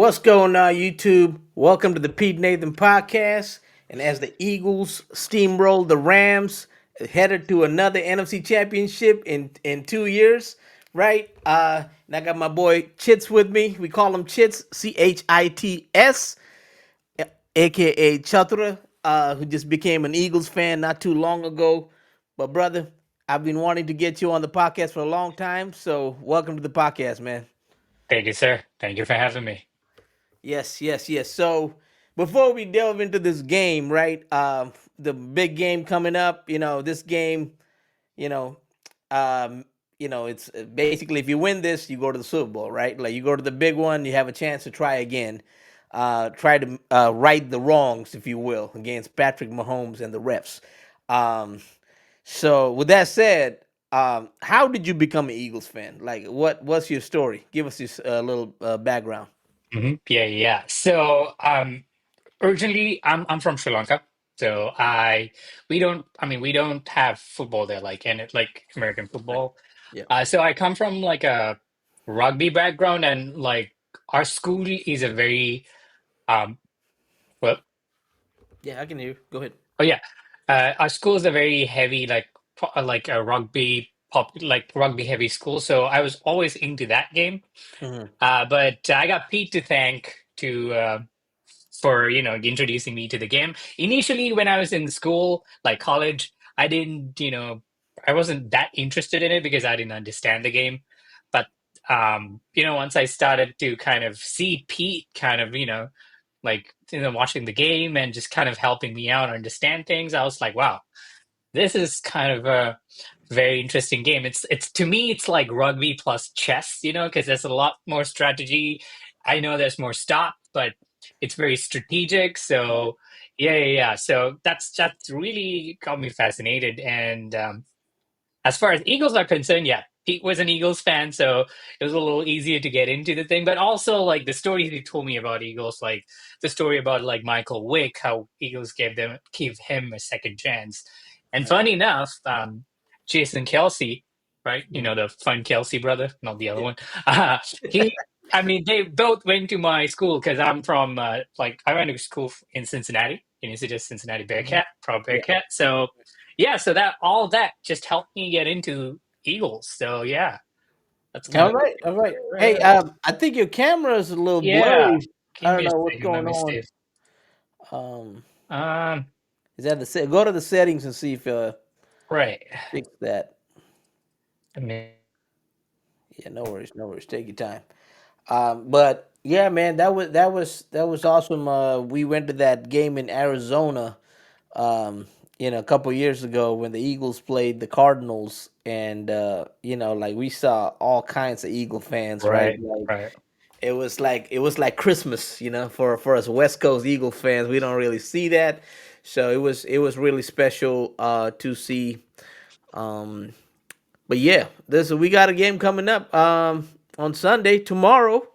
What's going on, YouTube? Welcome to the Pete Nathan podcast. And as the Eagles steamroll the Rams, headed to another NFC Championship in 2 years, right? And I got my boy Chits with me. We call him Chits, Chits, aka Chatra, who just became an Eagles fan not too long ago. But brother, I've been wanting to get you on the podcast for a long time, so welcome to the podcast, man. Thank you, sir. Thank you for having me. Yes. So before we delve into this game, right? The big game coming up. This game. You know, um, it's basically if you win this, you go to the Super Bowl, right? Like you go to the big one, you have a chance to try again. Try to right the wrongs, if you will, against Patrick Mahomes and the refs. Um, so with that said, how did you become an Eagles fan? Like, what's your story? Give us this little background. Yeah. Originally, I'm from Sri Lanka, so I we don't have football there like American Right. football. Yeah. So I come from like a rugby background, and like our school is a very um well Yeah, I can hear you. Go ahead. oh yeah our school is a very heavy like a rugby heavy school. So I was always into that game. Hmm. But I got Pete to thank to for introducing me to the game. Initially, when I was in school, like college, I didn't I wasn't that interested in it because I didn't understand the game. But once I started to kind of see Pete kind of watching the game and just kind of helping me out understand things, I was like, wow, this is kind of a very interesting game. It's to me, it's like rugby plus chess, because there's a lot more strategy. I know there's more stop, but it's very strategic. Right. So yeah. So that's really got me fascinated. And as far as Eagles are concerned, yeah, Pete was an Eagles fan, so it was a little easier to get into the thing. But also, like the stories he told me about Eagles, like the story about like Michael Vick, how Eagles gave him a second chance. And Right. funny enough, Jason Kelsey, right? You Mhm. know, the fun Kelsey brother, not the other Yeah. one. He, I mean, they both went to my school because I'm from I went to school in Cincinnati, University of Cincinnati Mhm. Bearcat, proud Yeah. Bearcat. So yeah, so that all that just helped me get into Eagles. So yeah, that's kind All of right. All right. Hey, right. I think your camera is a little Yeah. blurry. I Give don't me a know what's second. Let going me on. see. Um, Um, is that go to the settings and see if right. fix that. I mean, Yeah, no worries, no worries. Take your time. But yeah, man, that was awesome. We went to that game in Arizona, a couple years ago when the Eagles played the Cardinals, and like we saw all kinds of Eagle fans, right? right, Like right. it was like Christmas, for us West Coast Eagle fans. We don't really see that, so it was really special to see. Um, but yeah, we got a game coming up on Sunday tomorrow.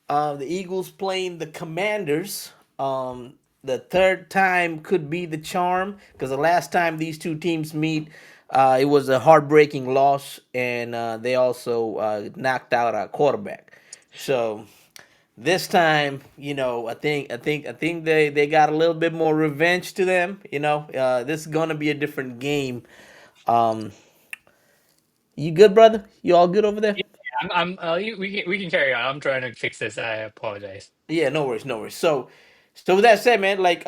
The Eagles playing the Commanders. The third time could be the charm because the last time these two teams meet, it was a heartbreaking loss, and they also knocked out our quarterback. So this time, I think they got a little bit more revenge to them. This is gonna be a different game. Um, you good, brother? You all good over there? Yeah, we can carry on. I'm trying to fix this. I apologize. Yeah, no worries, no worries. So with that said, man, like,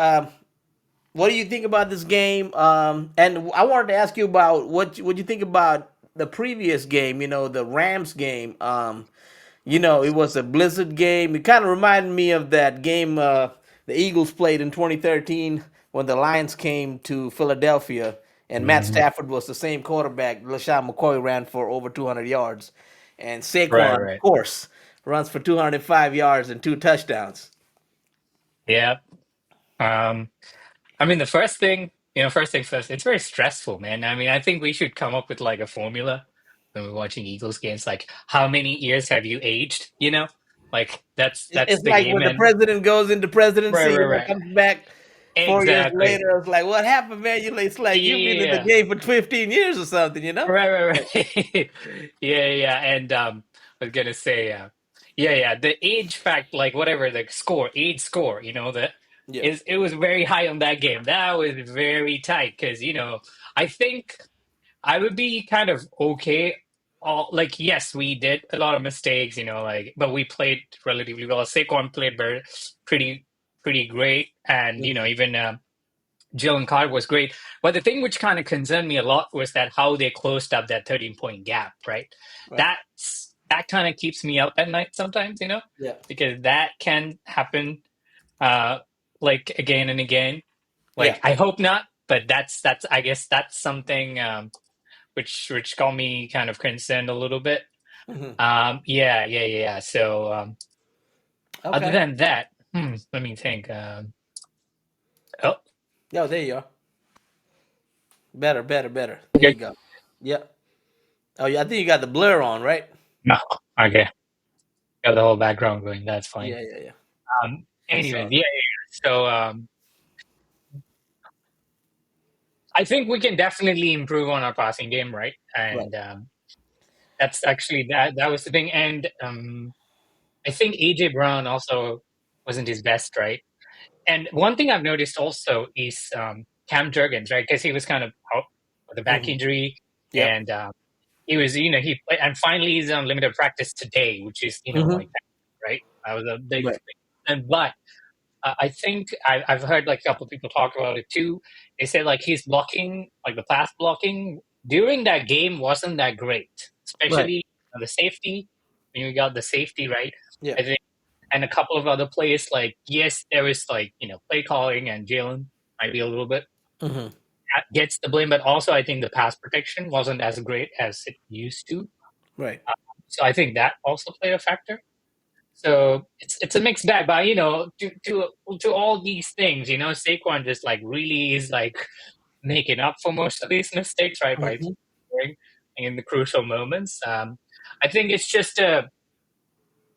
what do you think about this game? And I wanted to ask you about what you think about the previous game. The Rams game. It was a blizzard game. It kind of reminded me of that game the Eagles played in 2013 when the Lions came to Philadelphia and Matt Mhm. Stafford was the same quarterback. LaShawn McCoy ran for over 200 yards, and Right, Saquon, of right. course, runs for 205 yards and two touchdowns. Yeah. Um, I mean, the first thing, first thing first, it's very stressful, man. I mean, I think we should come up with like a formula when we're watching Eagles games, like how many years have you aged? Like that's It's the like game. when the And president goes into right, presidency, right, right. comes back 4 years Exactly. later. It's like, what happened, man? It's like you've been in the Yeah. game for 15 years or something. Right, right, right. Yeah. And I was gonna say, yeah. The age fact, like whatever the score, age score, that Yeah. is it was very high on that game. That was very tight because I think I would be kind of okay. All like yes, we did a lot of mistakes, like but we played relatively well. Saquon played pretty great, and Mhm. even Jalen Carter was great. But the thing which kind of concerned me a lot was that how they closed up that 13-point gap, right? Right. That kind of keeps me up at night sometimes, Yeah. because that can happen uh like again and again. Yeah. Like I hope not, but that's I guess that's something which got me kind of concerned a little bit. Hmm. Yeah. So other Okay. than that, let me think. Oh, Oh, there you are. Better, better, better. There okay. you go. Yeah. Oh, yeah. I think you got the blur on, right? No, okay. Got the whole background going. That's fine. Yeah, yeah, yeah. It's Anyways, all yeah. So I think we can definitely improve on our passing game, right? right. And that's actually that was the thing. And I think AJ Brown also wasn't his best, right? And one thing I've noticed also is Cam Jurgens, right? Because he was kind of out with a back Hmm. injury, Yep. and he was, he played, and finally he's on limited practice today, which is, Hmm. like that, right? That was a big Right. thing. And but I think I've heard like a couple of people talk about it too. They said like his blocking, like the pass blocking during that game wasn't that great, Right. especially the safety. When you got the safety right, Yeah. I think, and a couple of other plays. Like yes, there was like play calling, and Jalen might be a little bit Hmm. gets the blame, but also I think the pass protection wasn't as great as it used to. Right. So I think that also played a factor. So it's a mixed bag, but to all these things, Saquon just like really is like making up for most of these mistakes, right? By Hmm. scoring in the crucial moments. I think it's just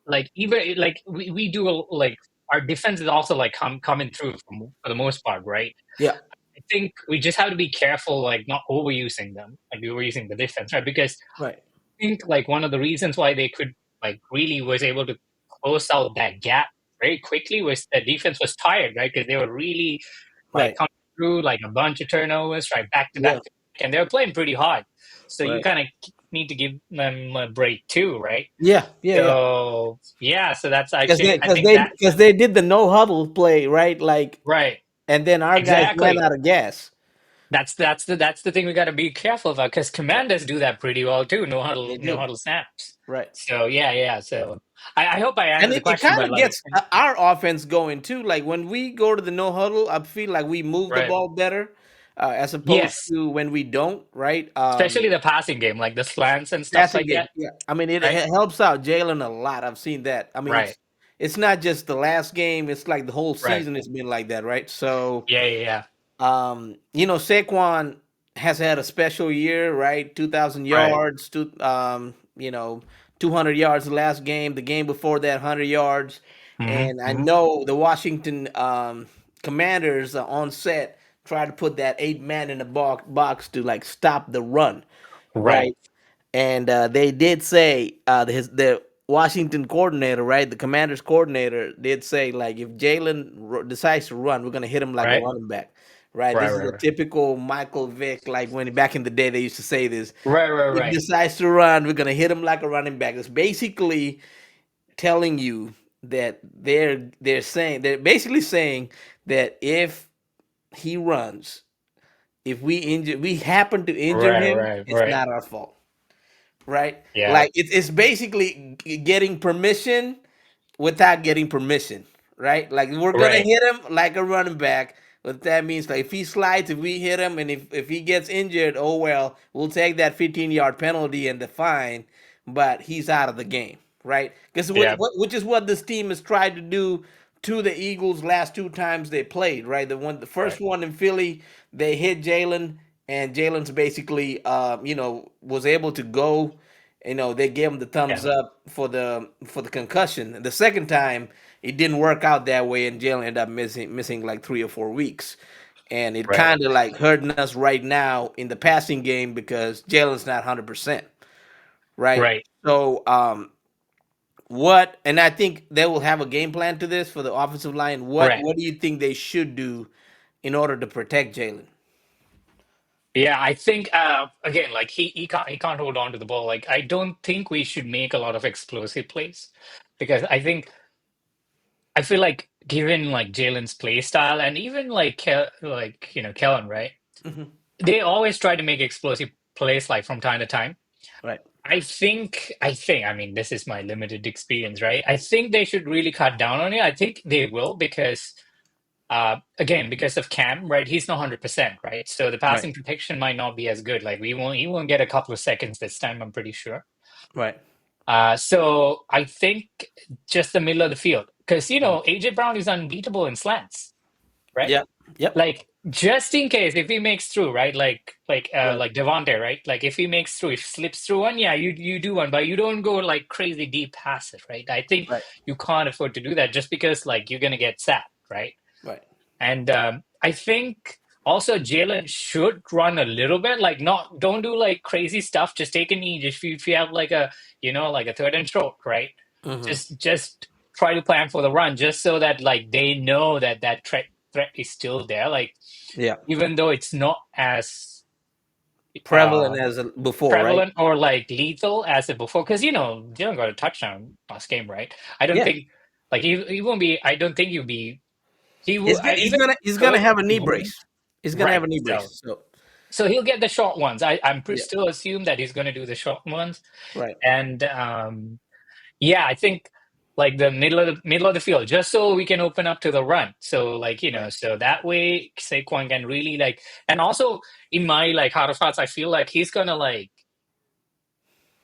like even like we do like our defense is also like coming through for the most part, right? Yeah. I think we just have to be careful, like not overusing them, like overusing the defense, right? Because Right. think like one of the reasons why they could like really was able to close out that gap very quickly was the defense was tired, right? Because they were really like Right. coming through like a bunch of turnovers, right, back to Yeah. back, and they were playing pretty hard. So you Right. kind of need to give them a break too, right? Yeah. Yeah. Yeah. So yeah, so that's Because actually they, I because think they, that because they did the no huddle play, right? Like, right and then our guys ran exactly. out of gas. That's the thing we got to be careful about because Right. commanders do that pretty well too. They No do. huddle snaps. Right. So yeah. So I hope I And answered the it question, kind but of like gets our offense going too. Like when we go to the no huddle, I feel like we move the right, ball better as opposed yes, to when we don't. Right. especially the passing game, like the slants and stuff Passing like game. that. Yeah. I mean, it Right, helps out Jalen a lot. I've seen that. I mean, right, it's not just the last game. It's like the whole right. season has been like that. Right. So Yeah. Saquon has had a special year, right? 2,000 Right. yards, 200 yards the last game. The game before that, 100 yards. And I Hmm. know the Washington Commanders on set tried to put that 8 man in the box to like stop the run, Right, right? And they did say the Washington coordinator, right, the Commanders coordinator, did say like if Jalen decides to run, we're gonna hit him like a right, running back, right? right, This is right, a right, typical Michael Vick, like when back in the day they used to say this. If he right. decides to run, we're gonna hit him like a running back. It's basically telling you that they're basically saying that if he runs, if we happen to injure Right, him, right, it's right. not our fault, right? Yeah, Like it's basically getting permission without getting permission, right? Like we're gonna right. hit him like a running back. What that means, like if he slides, if we hit him, and if he gets injured, oh well, we'll take that 15-yard penalty and the fine, but he's out of the game, right? Because Yeah, which is what this team has tried to do to the Eagles last two times they played, right? The first right. one in Philly, they hit Jalen, and Jalen's basically, was able to go. They gave him the thumbs Yeah, up for the concussion. The second time, it didn't work out that way, and Jalen ended up missing like 3 or 4 weeks, and it right. kind of like hurting us right now in the passing game because Jalen's not 100%, right? Right. So What, and I think they will have a game plan to this for the offensive line. What Right. what do you think they should do in order to protect Jalen? Yeah, I think again, like he can't hold on to the ball. Like I don't think we should make a lot of explosive plays because I feel like given like Jalen's play style and even like Kellen, right? Hmm. They always try to make explosive plays like from time to time. Right, I mean, this is my limited experience, right? I think they should really cut down on it. I think they will because again, because of Cam, right? He's not 100%, right? So the right, passing protection might not be as good. Like he won't get a couple of seconds this time, I'm pretty sure. right. So I think just the middle of the field, because AJ Brown is unbeatable in slants, right? Yep, yep. Like just in case if he makes through, right? Right, Like Devontae, right? Like if he makes through, if he slips through one, yeah, you do one, but you don't go like crazy deep past it, right? I think right, you can't afford to do that just because like you're gonna get sacked, right? right. And I think also Jalen should run a little bit, like not don't do like crazy stuff. Just take a knee. If you have like a like a third and short, right? Hmm. Just try to plan for the run, just so that like they know that that threat is still there. Like Yeah, even though it's not as uh prevalent as before, right? prevalent or like lethal as it before, because Jalen got a touchdown last game, right? I don't Yeah, think like he won't be. I don't think he'll be. He will he's gonna he's even if gonna he he's gonna could. have a He knee wouldn't. brace. He's gonna have Right. a knee So brace. So so he'll get the short ones. I'm yeah, still assume that he's going to do the short ones, right, and yeah, I think like the middle of the field, just so we can open up to the run. So like right. so that way Saquon can really like, and also in my like heart of hearts, I feel like he's gonna like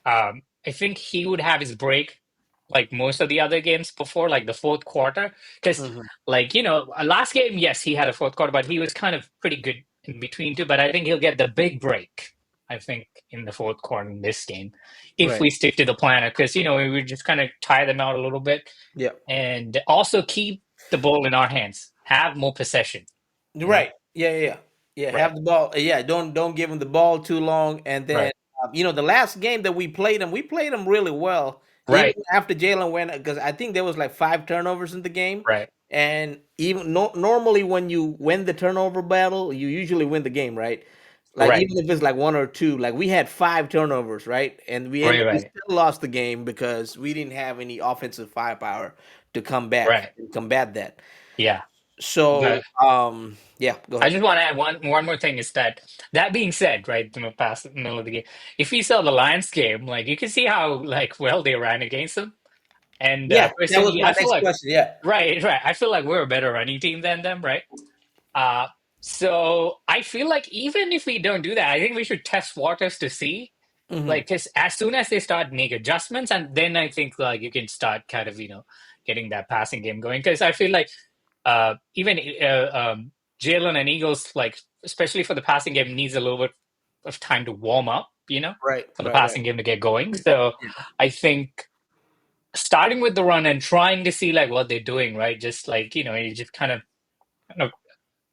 I think he would have his break like most of the other games before, like the fourth quarter. Because, Hmm. like, last game, yes, he had a fourth quarter, but he was kind of pretty good in between too. But I think he'll get the big break, I think, in the fourth quarter in this game if Right. we stick to the plan. Because, we would just kind of tire them out a little bit Yeah. and also keep the ball in our hands, have more possession, you know? Right. Yeah, yeah, yeah. Yeah, Right, have the ball. Yeah, don't give him the ball too long. And then right, the last game that we played them really well. Even right, after Jalen went, because I think there was like 5 turnovers in the game. right, And even normally when you win the turnover battle, you usually win the game, right? Like right, even if it's like one or two, like we had 5 turnovers, right? And right, we right. still lost the game because we didn't have any offensive firepower to come back Right. and combat that. Yeah. So, But yeah, go I ahead. just want to add one more thing is that being said, right, in the past middle of the game, if we saw the Lions game, like you can see how like well they ran against them. And Yeah, that was personally, my I feel next like question. Yeah. right. I feel like we're a better running team than them, right? Uh, so I feel like even if we don't do that, I think we should test waters to see, Hmm. like, because as soon as they start make adjustments, and then I think like you can start kind of getting that passing game going. Because I feel like even Jalen and Eagles, like especially for the passing game, needs a little bit of time to warm up, Right, for the right, right. passing game to get going. So Yeah. I think starting with the run and trying to see like what they're doing, right? Just like you just kind of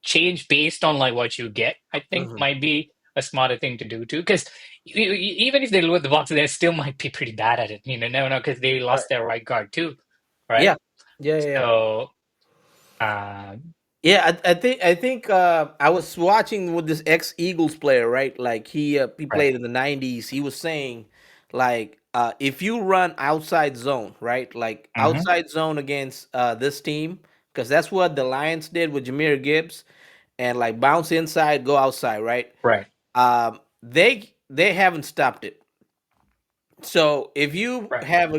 change based on like what you get. I think Hmm. might be a smarter thing to do too, because even if they load the box, they still might be pretty bad at it. Never know because they Right. lost their right guard too, right? Yeah. Yeah, yeah, yeah. So. Um, Yeah, I think I was watching with this ex Eagles player, right? Like he right, played in the '90s. He was saying, like, if you run outside zone, right? Like hmm outside zone against this team, because that's what the Lions did with Jameer Gibbs, and like bounce inside, go outside, right? right, They haven't stopped it. So if you right, have a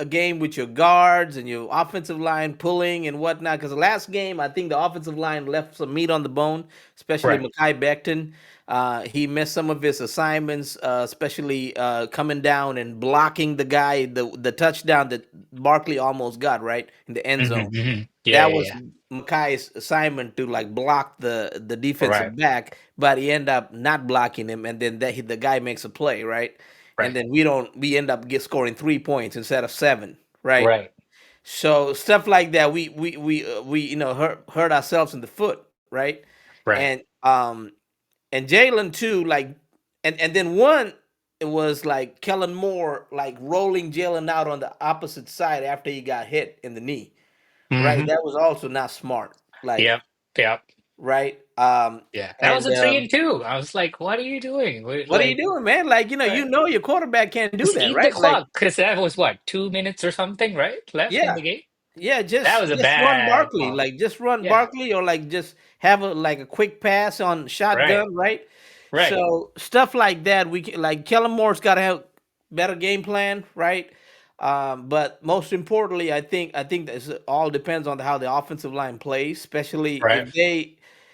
game with your guards and your offensive line pulling and whatnot, because the last game I think the offensive line left some meat on the bone, especially right, Mekhi Becton. He missed some of his assignments, especially coming down and blocking the guy, the touchdown that Barkley almost got right in the end zone. Yeah, That yeah, was yeah, Makai's assignment to like block the right, defensive back, but he ended up not blocking him, and then the guy makes a play, right? And right, then we end up scoring 3 points instead of seven, right? right, So stuff like that, we hurt ourselves in the foot, right? right, And and Jalen too, like, and then one. it was like Kellen Moore like rolling Jalen out on the opposite side after he got hit in the knee. Right, Hmm. that was also not smart. Like, Yep. Yep. right, Yeah. That was and a 3-2. I was like, what are you doing? what are you doing, man? Like, Right. your quarterback can't do Just that, eat the right? Like, clock because that was what, 2 minutes or something, right? Left in yeah, the game. yeah, That was a just run bad Barkley, call. like just run Yeah. Barkley, or like just have a quick pass on Right. shotgun, right? Right. So stuff like that, like Kellen Moore's got to have better game plan, right? But most importantly, I think this all depends on how the offensive line plays, especially Right.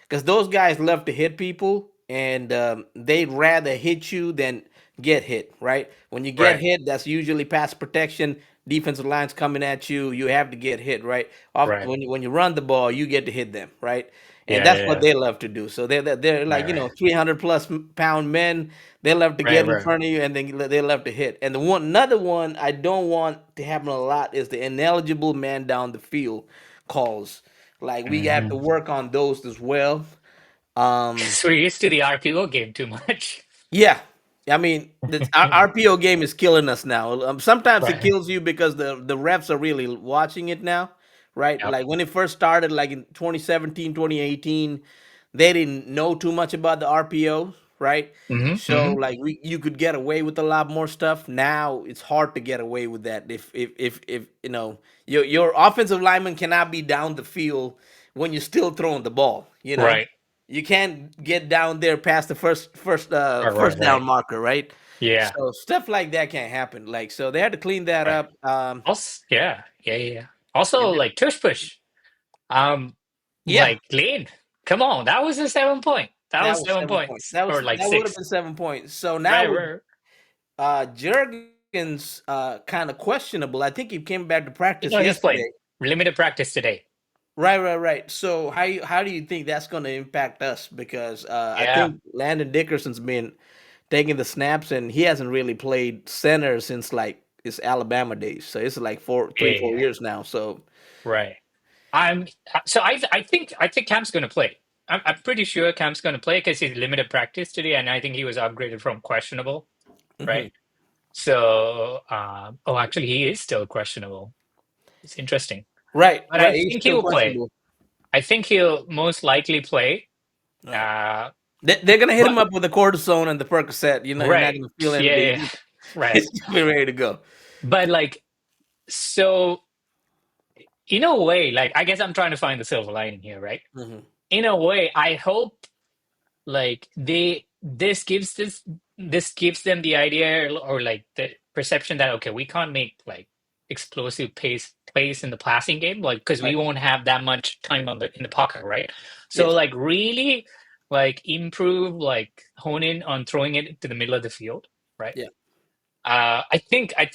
because those guys love to hit people, and they'd rather hit you than get hit, right? When you get Right. hit, that's usually pass protection. Defensive line's coming at you. You have to get hit, right? Right. When you run the ball, you get to hit them, right? And Yeah. that's Yeah. what Yeah. they love to do. So they're Right. like Right. 300 plus pound men. They love to Right. get in Right. front of you, and then they love to hit. And another one I don't want to happen a lot is the ineligible man down the field calls. Like, we have to Hmm. work on those as well. Um, So we're used to the RPO game too much. yeah, I mean, our RPO game is killing us now. Sometimes it Right. kills you because the refs are really watching it now, right? Yep. Like when it first started, like in 2017, 2018, they didn't know too much about the RPO, right? Hmm. So Hmm. like you could get away with a lot more stuff. Now it's hard to get away with that. If your offensive lineman cannot be down the field when you're still throwing the ball, Right. you can't get down there past the Right. Right. first down Right. marker, right? Yeah. So stuff like that can't happen. Like, so they had to clean that Right. up. Also, yeah. Yeah. Yeah. Yeah. Also, And then, like tush push. Um, yeah, like Lane. Come on, that was a 7 point. That that was was seven 7 points. points or like That would have six. been 7 points. So now Right. with Right. Jurgens kind of questionable. I think he came back to practice No, he's playing yesterday. limited practice today. Right, right, right. So how do you think that's going to impact us? Because I Yeah. think Landon Dickerson's been taking the snaps, and he hasn't really played center since like his Alabama days. So it's like Yeah. 4 Yeah. years now. So Right. I'm so I think Cam's going to play. I'm pretty sure Cam's going to play because he's limited practice today, and I think he was upgraded from questionable. mhm. Right. So, oh, actually, he is still questionable. It's interesting, Right, but I right. He's think he still will play. questionable. I think he'll most likely play. Right. Uh, They're gonna hit but him up with the cortisone and the Percocet. You're not right, gonna feel yeah, anything. yeah, right. He's gonna be ready to go. But like, so in a way, like, I guess I'm trying to find the silver lining here, right? Hmm. In a way, I hope like this gives them the idea or like the perception that okay, we can't make like explosive pace plays in the passing game, like because we Right. won't have that much time on the in the pocket, right? So Yes. like really like improve, like hone in on throwing it to the middle of the field, right? Yeah. I think I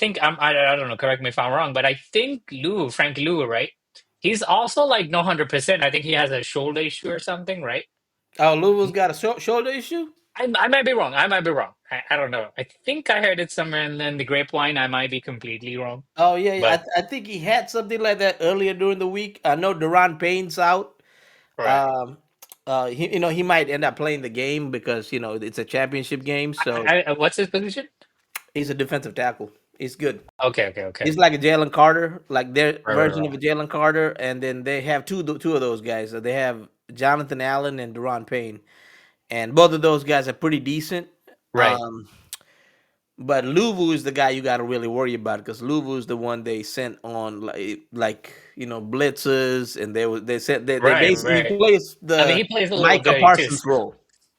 don't know, correct me if I'm wrong, but I think Frank Lou, right? He's also like no 100%. I think he has a shoulder issue or something, right? Oh, Louisville's got a shoulder issue. I might be wrong. I might be wrong. I don't know. I think I heard it somewhere and then the grapevine. I might be completely wrong. Oh yeah, yeah. But I think he had something like that earlier during the week. I know Deron Payne's out. right. Um, he might end up playing the game because it's a championship game. So What's his position? he's a defensive tackle. He's good. Okay, okay, okay. He's like a Jalen Carter, like their Right, right, version of right. a Jalen Carter, and then they have two of those guys. So they have Jonathan Allen and Deron Payne, and both of those guys are pretty decent. Right, Um, but Luvu is the guy you got to really worry about because Luvu is the one they sent on blitzes, and they said they right, basically right. plays I mean, the he plays a little Micah dirty too. Parsons role.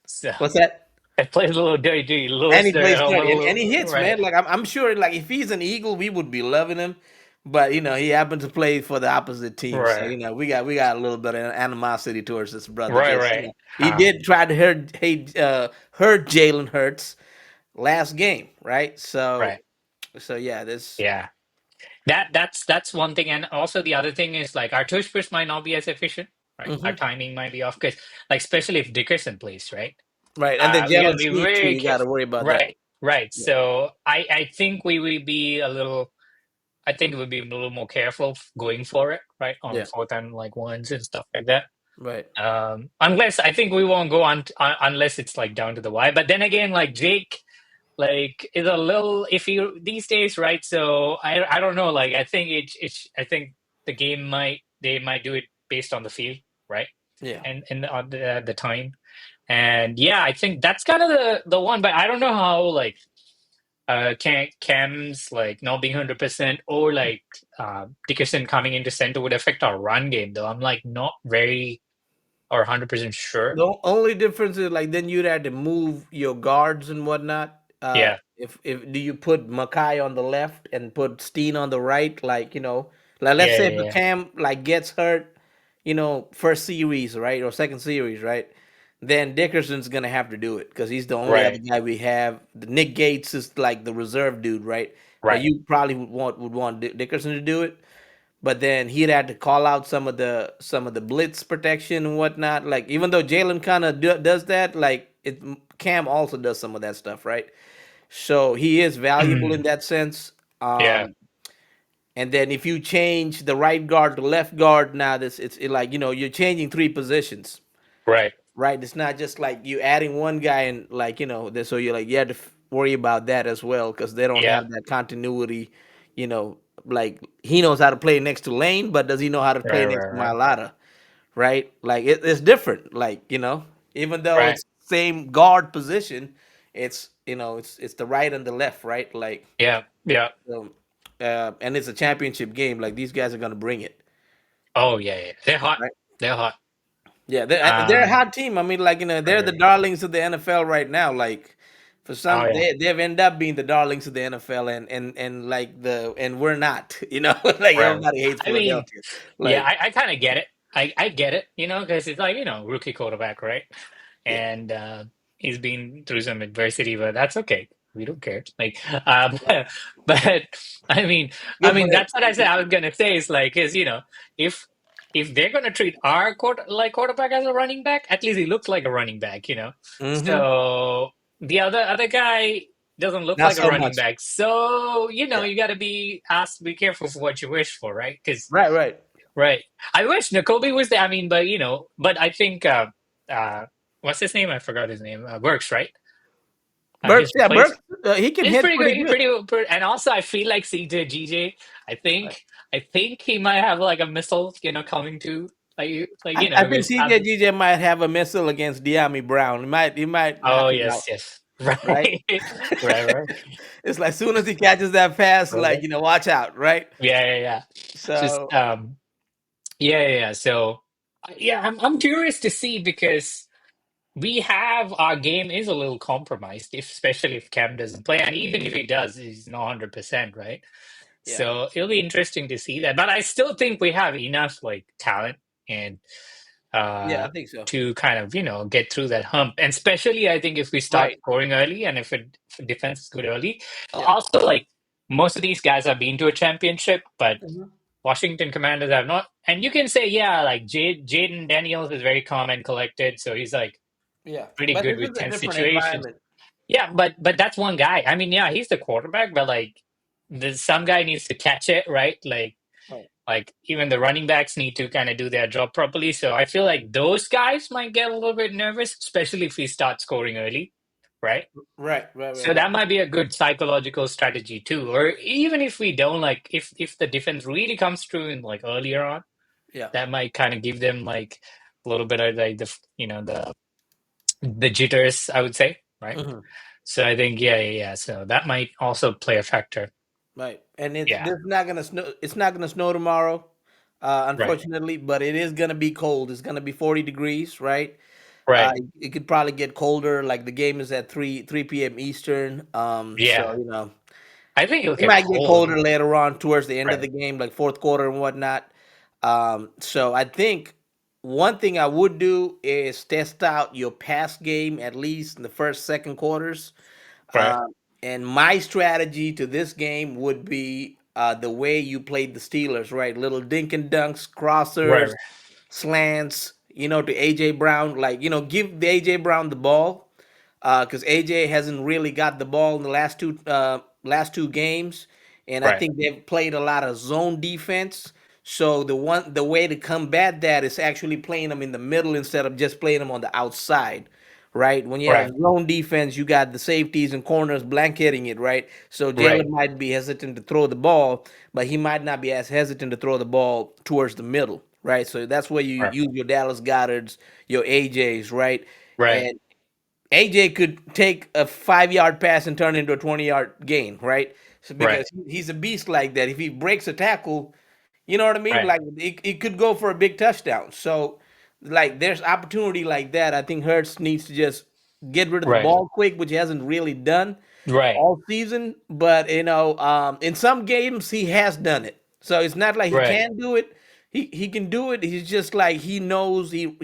So What's that? it plays a little dirty, And lowers he their plays helmet a dirty, and he little. hits, Right, man. Like I'm sure, like if he's an Eagle, we would be loving him. But he happened to play for the opposite team, so right, we got a little bit of animosity towards this brother right, because right. he did try to hurt Jalen Hurts last game, right? So Right. yeah, this. Yeah. That's one thing, and also the other thing is like our tush push might not be as efficient, right? Our Hmm. timing might be off because, like, especially if Dickerson plays, right? Right, and then We got to Jalen be Sneed too. very You got to careful. worry about that. Right, right. Yeah, So I think we will be a little. I think we'll be a little more careful going for it, right, on yeah, fourth and like ones and stuff like that. right. Unless I think we won't go on unless it's like down to the wire. But then again, like Jake. like is a little iffy these days, right? So I don't know. Like I think the game might they might do it based on the field, right? Yeah. And on the time. And yeah, I think that's kind of the one. But I don't know how like Cam's like not being 100% or like Dickerson coming into center would affect our run game though. I'm like not very or 100% sure. The only difference is like then you'd have to move your guards and whatnot. Yeah, If do you put Makai on the left and put Steen on the right? Like like let's yeah, say yeah, if the yeah. Cam like gets hurt, first series right or second series right, then Dickerson's gonna have to do it because he's the only other Right, guy we have. The Nick Gates is like the reserve dude, right? But right. you probably would want Dickerson to do it. But then he'd had to call out some of the blitz protection and whatnot. Like even though Jalen kind of does that, like Cam also does some of that stuff, right? So he is valuable in that sense. Yeah, And then if you change the right guard to left guard, now like you're changing three positions, right. right? It's not just like you adding one guy and like so you're like you have to worry about that as well because they don't Yeah, have that continuity. You know, like he knows how to play next to Lane, but does he know how to play right, next right, to right, Mailata? Right? Like it's different. Like even though right. it's same guard position, it's the right and the left, right? Like Yeah, yeah. um, and it's a championship game. Like these guys are gonna bring it, Oh, yeah, yeah. They're hot. right? They're hot. Yeah, they're a Um, hot team. I mean, like right, they're the right. darlings of the NFL right now. Like for Oh, some, yeah. they've ended up being the darlings of the NFL, and like and we're not. Like Right. everybody hates I mean, Philadelphia. yeah, Like I kind of get it. I get it, because it's like, rookie quarterback, right? yeah, And he's been through some adversity, but that's okay. We don't care. Like, right. but I mean, Yeah, but that's what I said. I was gonna say is like, if if they're gonna treat our quarterback as a running back, at least he looks like a running back. hmm So the other guy doesn't look not like a so running much. back. So, Yeah, you got to be asked to be careful for what you wish for, right? Because, right, right. right. I wish Nakobe was there. I mean, but, but I think, uh, what's his name? I forgot his name. Burks, right? Burks, His yeah, place. Burks, he can It's hit pretty good. pretty He's good. pretty, and also I feel like CJ. I Right. think he might have like a missile, coming to I think because CJ GJ might have a missile against De'Ami Brown. He might knock oh him out, yes, yes, right? right, right, right, It's like soon as he catches that pass, like right. watch out, right? Yeah, yeah, yeah. Just So yeah, yeah, yeah. So, yeah, I'm curious to see because we have our game is a little compromised, especially if Cam doesn't play, and even if he does, he's not 100%, right? yeah, So it'll be interesting to see that. But I still think we have enough like talent and yeah, uh I think so. to kind of get through that hump, and especially I think if we start Right. scoring early and if defense is good early, Yeah. also like most of these guys have been to a championship, but Mhm. Washington Commanders have not. And you can say, yeah, like Jayden Daniels is very calm and collected, so he's like Yeah, pretty but good this with is a tense different situations. environment. Yeah, but that's one guy. I mean, yeah, he's the quarterback, but like some guy needs to catch it, right? Right. Like even the running backs need to kind of do their job properly. So I feel like those guys might get a little bit nervous, especially if we start scoring early, right? Right. Right. So Right. that Right. might be a good psychological strategy too. Or even if we don't, like if the defense really comes through in like earlier on, Yeah. that might kind of give them like a little bit of like the jitters, I would say, right? hmm So I think yeah, yeah, yeah. So that might also play a factor. Right. And it's Yeah, this not gonna snow. It's not gonna snow tomorrow, right, unfortunately. But it is gonna be cold. It's gonna be 40 degrees. Right. right. It could probably get colder. Like the game is at three p.m. Eastern. So Yeah, I think it'll it get might get cold. colder later on towards the end of Right, the game, like fourth quarter and whatnot. So I think one thing I would do is test out your pass game at least in the first, second quarters. right, Um, and my strategy to this game would be the way you played the Steelers, right? Little dink and dunks, right, crossers, slants, to AJ Brown. Like, give the AJ Brown the ball because AJ hasn't really got the ball in the last two games, and I right, think they've played a lot of zone defense. So the way to combat that is actually playing them in the middle instead of just playing them on the outside, right? When you have Right. zone defense, you got the safeties and corners blanketing it, right? So Right. Jalen might be hesitant to throw the ball, but he might not be as hesitant to throw the ball towards the middle, right? So that's where you Right. use your Dallas Goddards, your AJs, right? Right. And AJ could take a 5 yard pass and turn it into a 20 yard gain, right? So Right. because he's a beast like that. If he breaks a tackle, you know what I mean? Right. Like it could go for a big touchdown. So like there's opportunity like that. I think Hurts needs to just get rid of the Right. ball quick, which he hasn't really done Right. all season. But in some games he has done it. So it's not like he Right. can't do it. He can do it. He's just like he knows he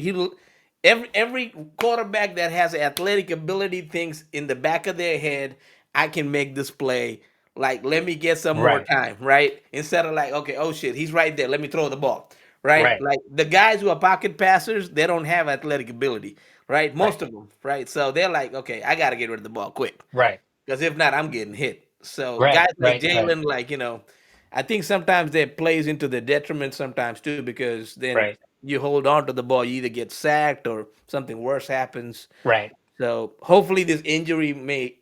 every quarterback that has athletic ability thinks in the back of their head, I can make this play. Like, let me get some more Right. time, right? Instead of like, okay, oh shit, he's right there. Let me throw the ball, right? Right. Like the guys who are pocket passers, they don't have athletic ability, right? Right. Most of them, right? So they're like, okay, I got to get rid of the ball quick Right. because if not, I'm getting hit. So Right. guys like Right. Right. Jalen, like I think sometimes that plays into the detriment sometimes too because then Right. you hold on to the ball, you either get sacked or something worse happens. Right. So hopefully this injury may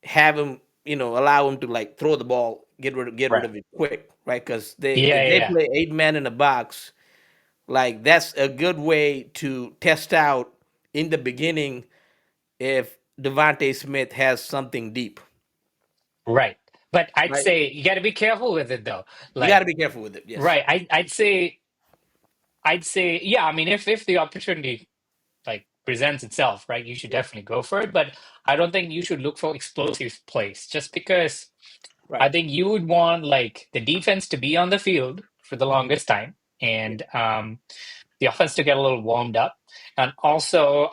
have him, allow him to like throw the ball, get rid Right. of it quick, right? Because they Yeah. if Yeah. they Yeah. play 8 man in the box, like that's a good way to test out in the beginning if Devontae Smith has something deep, Right. But I'd right? say you got to be careful with it though. You got Like, to be careful with it. Yes. right. I'd say, yeah. I mean, if the opportunity like presents itself, right, you should Yeah. definitely go for it. But I don't think you should look for explosive plays just because I Right. think you would want like the defense to be on the field for the Mhm. longest time Yeah. and the offense to get a little warmed up. And also,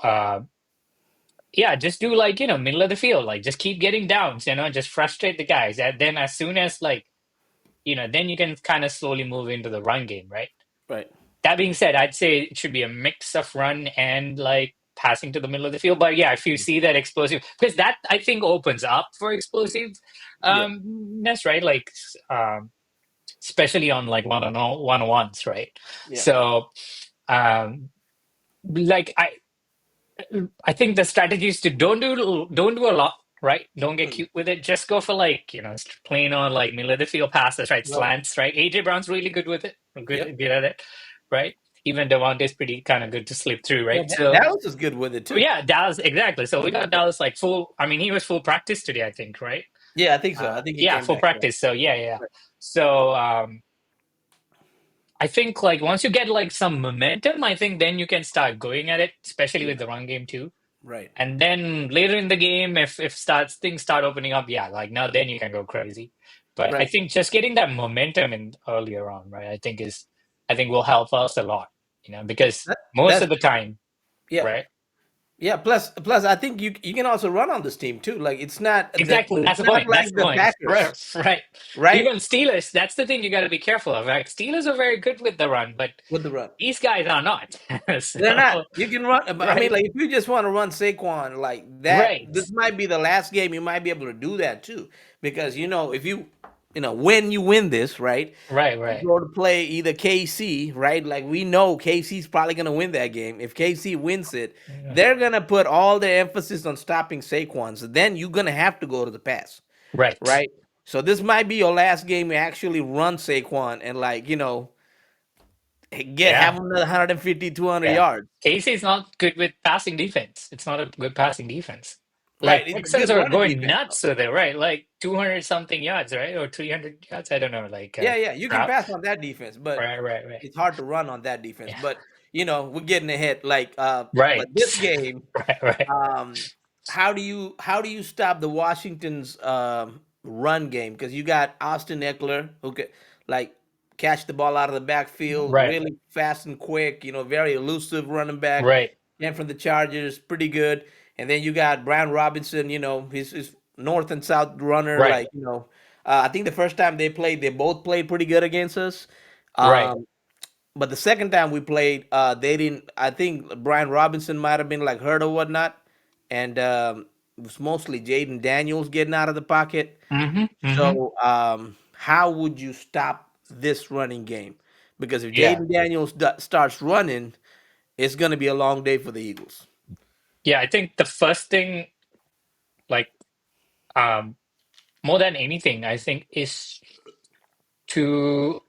yeah, just do like, middle of the field, like just keep getting downs, just frustrate the guys. And then as soon as like, then you can kind of slowly move into the run game, right? Right. That being said, I'd say it should be a mix of run and like passing to the middle of the field. But yeah, if you see that explosive, because that I think opens up for explosive Yeah. ness, right? Like especially on like one-on-ones, right? Yeah. So like I think the strategy is to don't do a lot, right? Don't get Mm. cute with it. Just go for like plain on like middle of the field passes, right? Right. Slants, right? AJ Brown's really good with it, Yep. good at it, right? Even Devontae's pretty kind of good to slip through, Yeah. right? So Dallas is good with it too. yeah, Dallas exactly. So we got Dallas like full. I mean, he was full practice today, I think, right? Yeah, I think so. I think he Yeah, came full back. Yeah. practice. So yeah, yeah. Yeah. Right. So I think like once you get like some momentum, I think then you can start going at it, especially with Yeah. the run game too. Right. And then later in the game, if starts things start opening up, yeah, like now then you can go crazy. But I Right. think just getting that momentum in earlier on, right? I think will help us a lot, because most That's of the time, yeah. right? Yeah. Plus, I think you can also run on this team too. Like Exactly. it's That's the not point. like That's the the point. Right. Packers, Right. right? Even Steelers, that's the thing you got to be careful of. Like Steelers are very good with the run, but With the run. these guys are not. They're not. So, You can run, but I mean, right. like if you just want to run Saquon like that, Right. this might be the last game you might be able to do that too, because if when you win this, right, Right. you Right. go to play either KC, right? Like we know KC's probably gonna win that game. If KC wins it, Yeah. they're gonna put all their emphasis on stopping Saquon. So then you're gonna have to go to the pass, Right. right? So this might be your last game you actually run Saquon and like have Yeah. him another 150, 200 Yeah. yards. Casey's not good with passing defense. It's not a good passing defense. Right, Like it's a Texans good are running going defense. nuts with it, right? Like 200 something yards, right? Or 300 yards. I don't know. Like, Yeah, yeah, you can crap. pass on that defense, but Right. Right. Right. it's hard to run on that defense. Yeah. But we're getting ahead. Like, but Right. this game, Right. Right. um, how do you stop the Washington's run game? Because you got Austin Eckler who could like catch the ball out of the backfield, Right. really fast and quick. Very elusive running back. Right. And from the Chargers, pretty good. And then you got Brian Robinson. His north and south runner. Right. Like I think the first time they played, they both played pretty good against us. Right. Um, but the second time we played, they didn't. I think Brian Robinson might have been like hurt or whatnot, and it was mostly Jayden Daniels getting out of the pocket. Mm-hmm. Mm-hmm. So, how would you stop this running game? Because if Yeah. Jayden Daniels starts running, it's going to be a long day for the Eagles. yeah, I think the first thing, like, um, more than anything, I think is to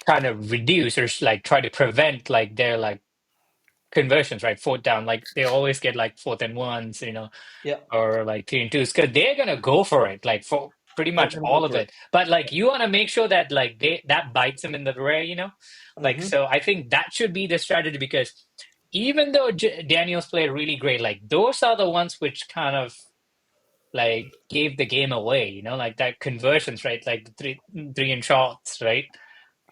kind of reduce or like try to prevent like their like conversions, right? Fourth down, like they always get like fourth and ones, Yeah, or like three and twos, because they're gonna go for it, like for pretty they're much gonna go all of for it. it. But like you want to make sure that like that bites them in the rear. Like Mm-hmm. so, I think that should be the strategy because even though Daniels played really great, like those are the ones which kind of like gave the game away. Like that conversions, right? Like the three and shots, right?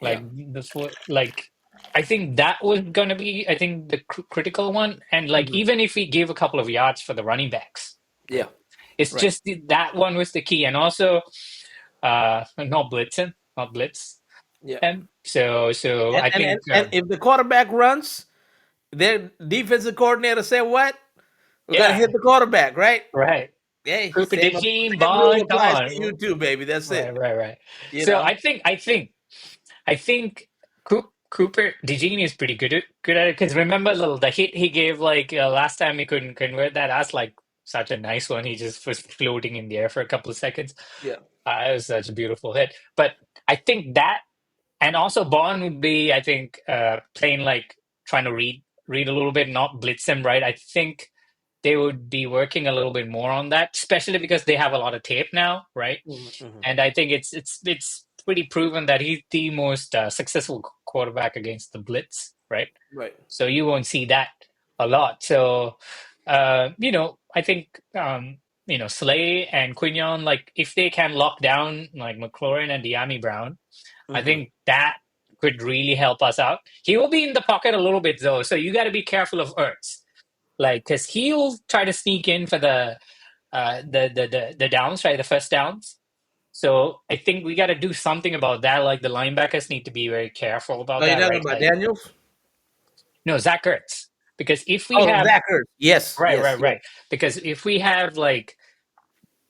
Yeah. Like like I think that was gonna be, I think, the critical one. And like Hmm. even if we give a couple of yards for the running backs, Yeah. right? It's Right. just that one was the key, and also not blitzing, not blitz. Yeah. And so And I and, and, think and if the quarterback runs, their defensive coordinator said, "What? We're gonna yeah, hit the quarterback, right?" right. Hey, Cooper DeJean, same rule Bond, come applies to on, you too, baby. That's right, it. right, right. You So know. I think Cooper DeJean is pretty good at it because remember the hit he gave like last time he couldn't convert that. That's like such a nice one. He just was floating in the air for a couple of seconds. Yeah. It was such a beautiful hit. But I think that, and also Bond would be, I think, playing like trying to read a little bit, not blitz him, right? I think they would be working a little bit more on that, especially because they have a lot of tape now, right? Mm-hmm. And I think it's pretty proven that he's the most successful quarterback against the blitz, right? Right. So you won't see that a lot. So, I think Slay and Quinion, like if they can lock down like McLaurin and Deami Brown, I Mm-hmm. think that could really help us out. He will be in the pocket a little bit though, so you got to be careful of Ertz, like because he'll try to sneak in for the downs, right? The first downs. So I think we got to do something about that. Like the linebackers need to be very careful about Oh, you're that, talking right? about Like Daniels? no, Zach Ertz, because if we Oh, have Zach Ertz. Yes. right, Yes. right, Yes. right, because if we have like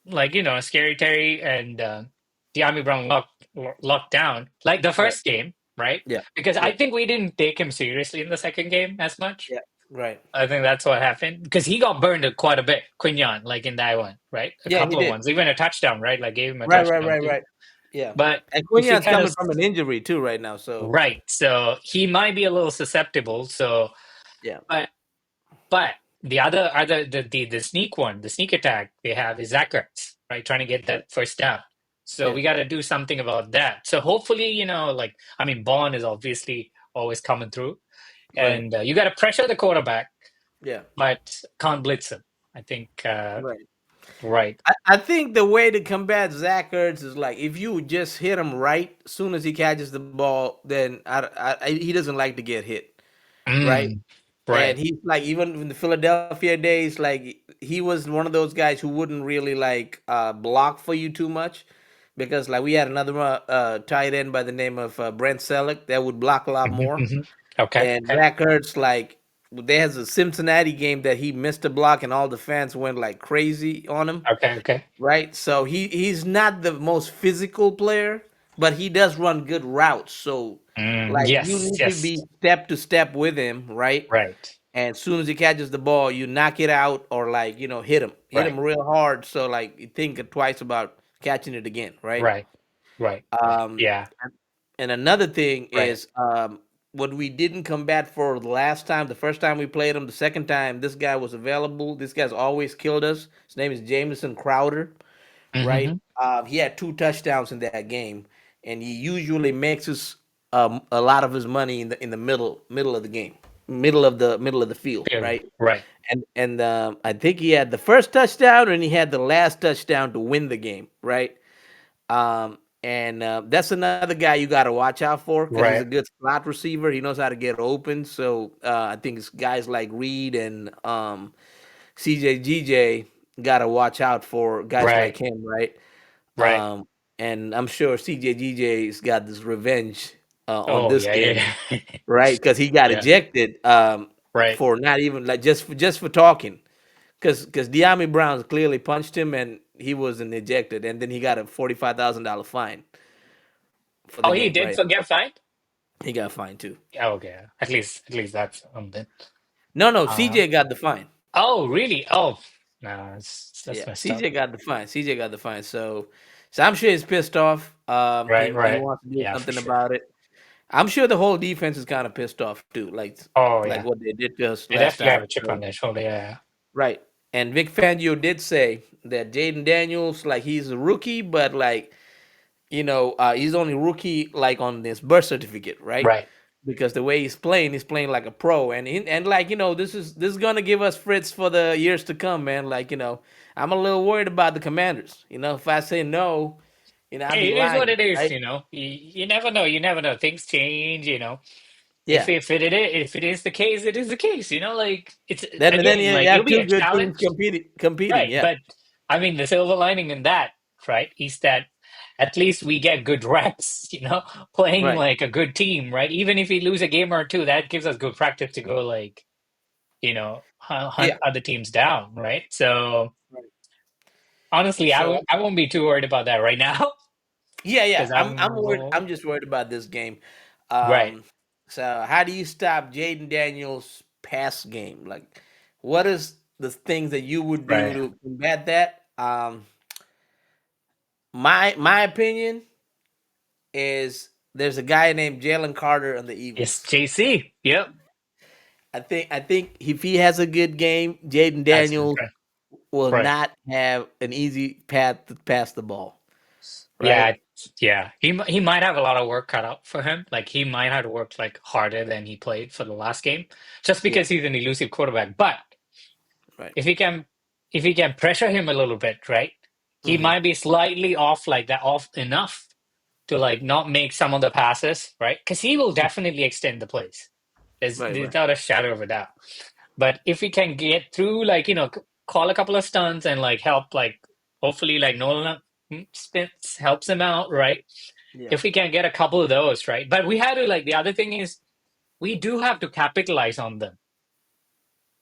Scary Terry and De'Ami Brown locked down like the Right. first game, right? Yeah. Because I Yeah. think we didn't take him seriously in the second game as much. Yeah. Right. I think that's what happened because he got burned quite a bit, Quinyon, like in that one, right? A Yeah, he couple of did. ones, even a touchdown, right? Like gave him a Right. Right. touchdown Right. too. Right. Yeah. But And if he Quinion's kind of coming from an injury too right now. So right, so he might be a little susceptible. So, yeah. but but the other the sneak one, the sneak attack they have is Zach Ertz, right? Trying to get Right. that first down. So Yeah. we got to do something about that. So hopefully, like I mean, Bond is obviously always coming through, Right. and you got to pressure the quarterback, Yeah. but can't blitz him. I think Right. right. I think the way to combat Zach Ertz is like if you just hit him right as soon as he catches the ball, then he doesn't like to get hit, right? Mm, And right. he's like even in the Philadelphia days, like he was one of those guys who wouldn't really like block for you too much because like we had another tight end by the name of Brent Selleck that would block a lot Hmm, more. hmm. Okay. And Okay. Zach Ertz, like there's a Cincinnati game that he missed a block and all the fans went like crazy on him, Okay. Okay. right? So he's not the most physical player, but he does run good routes. So like you Yes. need to Yes. be step to step with him, right? Right. And as soon as he catches the ball, you knock it out or like hit Right. him real hard. So like you think twice about catching it again, right? Right. Right. Um, Yeah. and another thing Right. is what we didn't combat for the last time, the first time we played him, the second time this guy was available. This guy's always killed us. His name is Jameson Crowder, right? Hmm. He had 2 touchdowns in that game, and he usually makes us a lot of his money in the middle of the game, middle of the field, Period. right? Right. And I think he had the first touchdown and he had the last touchdown to win the game, right? And that's another guy you got to watch out for because he's a Right. good slot receiver. He knows how to get open. So I think it's guys like Reed and CJGJ got to watch out for guys like Right. him, right? Right. Um, and I'm sure CJGJ's got this revenge on Oh this yeah. game, Yeah. right? Because he got Yeah. ejected Right. for not even like just for talking. Because De'Ami Brown clearly punched him and he wasn't ejected, and then he got a $45,000 fine for the Oh, he game, did right? get fined. He got fined too. Oh, okay. At least that's something. No, Uh, CJ got the fine. oh, really? Oh, no, Yeah, that's messed up. CJ got the fine. CJ got the fine. So I'm sure he's pissed off. Right, He right. wants to do Yeah, for something sure. about it. I'm sure the whole defense is kind of pissed off too, Oh, like yeah. what they did to us They last definitely time. have a chip on So their shoulder. Yeah. right, and Vic Fangio did say that Jayden Daniels, like he's a rookie, but like he's only rookie like on this birth certificate, right? Right. Because the way he's playing like a pro, and like this is gonna give us fits for the years to come, man. Like I'm a little worried about the Commanders. If I say no, I'd be Hey, it is what lying, it is, right? you know. You never know. You never know. Things change, you know. If Yeah. if it is the case, it is the case. You know, like it's Then again, you like have it'll be two a good teams challenge, competing. right? Yeah. But I mean, the silver lining in that, right, is that at least we get good reps, you know, playing Right. like a good team, right? Even if we lose a game or two, that gives us good practice to go like, hunt Yeah. other teams down, right? So Right. honestly, So I won't be too worried about that right now yeah. because I'm I'm worried. I'm just worried about this game. right. Um. So how do you stop Jaden Daniels' pass game? Like, what is the things that you would do Right. to combat that? My opinion is there's a guy named Jalen Carter on the It's Eagles. JC. Yep. I think if he has a good game, Jaden That's Daniels okay. will Right. not have an easy path to pass the ball. Yeah, Right. yeah. He might have a lot of work cut out for him. Like he might have to work like harder than he played for the last game, just Yeah. because he's an elusive quarterback. But Right. if he can if he can pressure him a little bit, right? He Hmm. might be slightly off like that, off enough to like not make some of the passes, right? Because he will definitely extend the plays. Right. There's Right. without a shadow of a doubt. But if we can get through, like, call a couple of stunts and like help, like, hopefully, like Nolan Spence helps him out, right? Yeah. If we can get a couple of those, right? But we had to, like, the other thing is we do have to capitalize on them.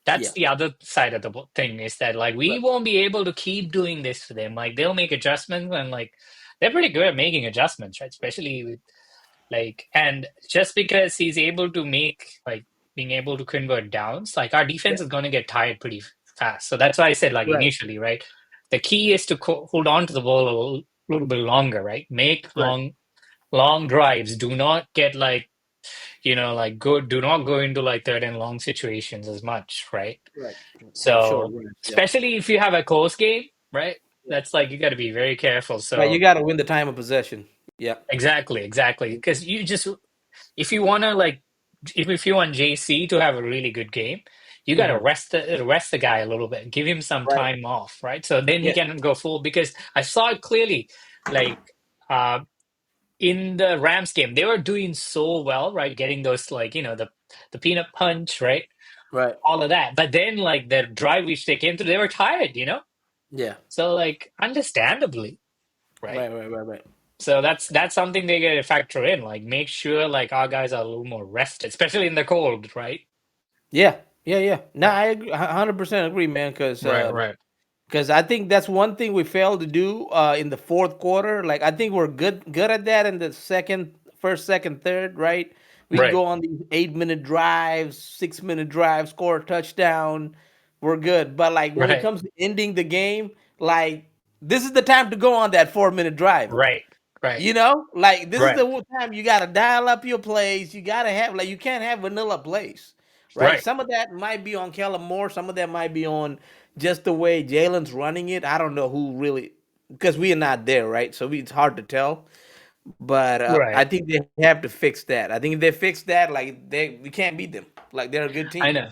That's Yeah. the other side of the thing is that, like, we Right. won't be able to keep doing this to them. Like, they'll make adjustments and, like, they're pretty good at making adjustments, right? Especially with like, and just because he's able to make, like, being able to convert downs, like, our Yeah. defense is going to get tired pretty fast. So that's why I said, like, Right. initially, right? The key is to hold on to the ball a little bit longer, right? Make Right. long drives. Do not get like, do not go into like third and long situations as much, right? Right. Have short So, runs. Yeah. especially if you have a close game, right? Yeah. That's like, you got to be very careful. Right. You So, got to win the time of possession. Yeah. exactly. Because you just, if you want to like if you want JC to have a really good game, you got to Hmm. rest the guy a little bit, give him some Right. time off, right? So then he Yeah. can go full because I saw it clearly, like uh in the Rams game, they were doing so well, right? Getting those like the peanut punch, right? Right. All of that, but then like the drive which they came through, they were tired, Yeah. So like understandably, right? Right. Right. Right. Right. So that's something they got to factor in. Like make sure like our guys are a little more rested, especially in the cold, right? Yeah. Yeah. Yeah. No, I agree. 100% agree, man. Because Right, right, because I think that's one thing we failed to do in the fourth quarter. Like I think we're good at that in the first, second, third. Right? We can right, go on these 8-minute drives, 6-minute drives, score a touchdown. We're good. But like when it right, comes to ending the game, like this is the time to go on that 4-minute drive. right, right, Like this is right, the time you got to dial up your plays. You got to have like you can't have vanilla plays, right? right, Some of that might be on Kellen Moore. Some of that might be on just the way Jalen's running it. I don't know who really because we are not there, right? So it's hard to tell. But I right. think they have to fix that. I think if they fix that, like we can't beat them. Like they're a good I team, know,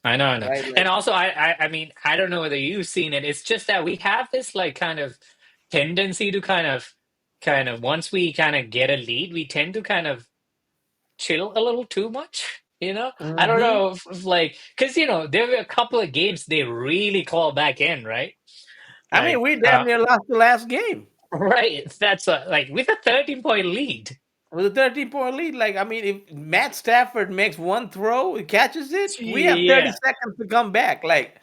I know. right? And Like also, I mean, I don't know whether you've seen it. It's just that we have this like kind of tendency to kind of once we kind of get a lead, we tend to kind of chill a little too much. I don't hmm know if like because there were a couple of games they really called back in, right? I mean, Like, we damn near lost the last game. right. That's like with a 13-point lead. With a 13-point lead, like I mean, if Matt Stafford makes one throw, he catches it, we have 30 Yeah. seconds to come back. Like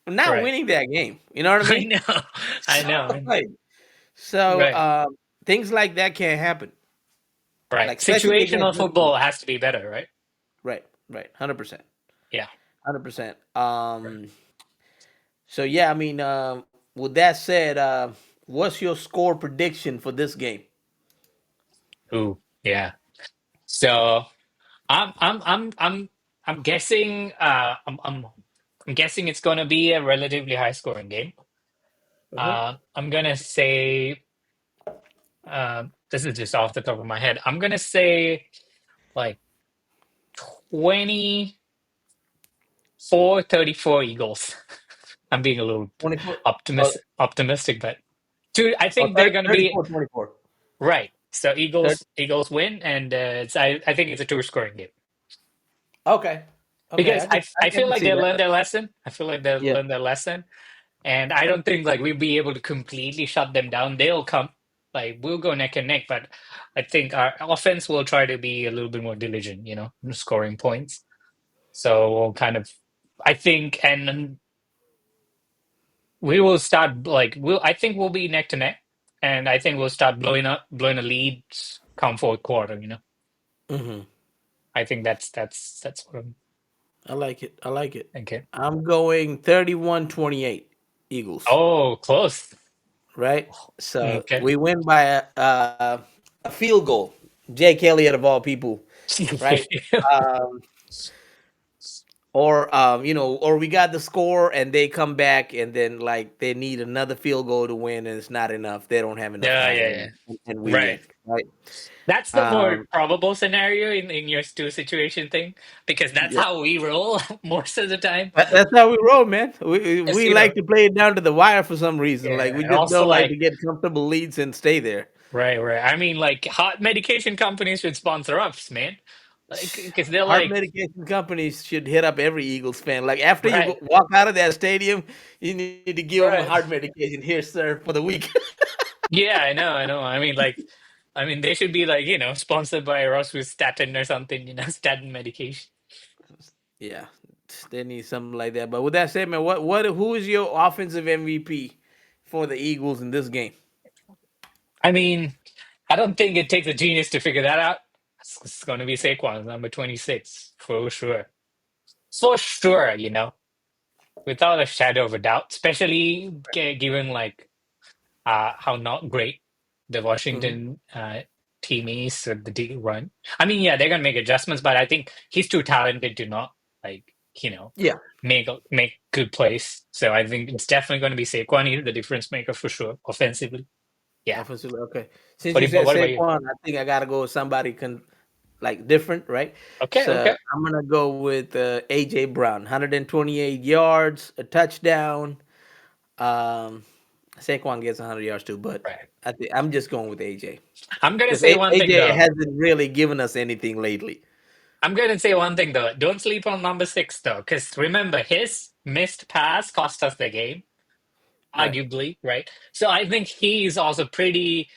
we're not Right. winning that game. You know what I I mean? know. I So, know. like, so Right. things like that can't happen. Right. Like especially against Situational good teams. football has to be better, right? Right, right, 100%. Yeah. 100%. So yeah, I mean, with that said, what's your score prediction for this game? Ooh, yeah. So I'm I'm I'm I'm I'm guessing I'm guessing it's gonna be a relatively high scoring game. Uh-huh. I'm gonna say this is just off the top of my head. I'm gonna say like 24-34 Eagles. I'm being a little 24. Uh, optimistic, but dude, I oh, think they're gonna be 34, 24. right. So 30. Eagles win, and I think it's a two scoring game. Okay. Okay. Because I can I I feel can like see they that. learned their lesson. I feel like they Yeah. learned their lesson, and I don't think like we'll be able to completely shut them down. They'll come, like we'll go neck and neck, but I think our offense will try to be a little bit more diligent, in scoring points. So we'll kind of, I think, and we will start like we'll. I think we'll be neck to neck, and I think we'll start blowing a lead come fourth quarter. Hmm. I think that's what I'm I like it. I like it. thinking. I'm going 31-28 Eagles. Oh, close. Right. So Okay. we win by a field goal. Jake Elliott of all people. Right. Um, or or we got the score and they come back and then like they need another field goal to win and it's not enough. They don't have enough Yeah, time yeah, yeah. and we Right. win. Right. That's the more Um, probable scenario in your two situation thing, because that's yeah. how we roll most of the time. That's how we roll, man. Because, We like to play it down to the wire for some reason. Like yeah, we and just also don't like like, to get comfortable leads and stay there. right, right. I mean, like, heart medication companies should sponsor us, man. Like, because they're Heart like, medication companies should hit up every Eagles fan. Like after you right, walk out of that stadium, you need to give them right. heart medication. Here, sir, for the week. Yeah, I know, I know. I mean, like, I mean, they should be like, sponsored by Ross with statin or something, statin medication. Yeah, they need something like that. But with that said, man, who is your offensive MVP for the Eagles in this game? I mean, I don't think it takes a genius to figure that out. It's going to be Saquon, number 26, for sure. For sure, without a shadow of a doubt, especially given like how not great the Hmm. Washington team is with the D run. I mean, yeah, they're gonna make adjustments, but I think he's too talented to not like Yeah, make good plays. So I think it's definitely going to be Saquon. He's the difference maker for sure offensively. Yeah. offensively. Okay, since you said What about you? Saquon, I think I gotta go with somebody like different, right? Okay, So okay. I'm gonna go with AJ Brown, 128 yards, a touchdown. Um, Saquon gets 100 yards too, but Right. I'm just going with AJ I'm gonna because say one thing AJ though. hasn't really given us anything lately. I'm gonna say one thing though. Don't sleep on number six though, because remember his missed pass cost us the game, Right. arguably, right? So I think he's also pretty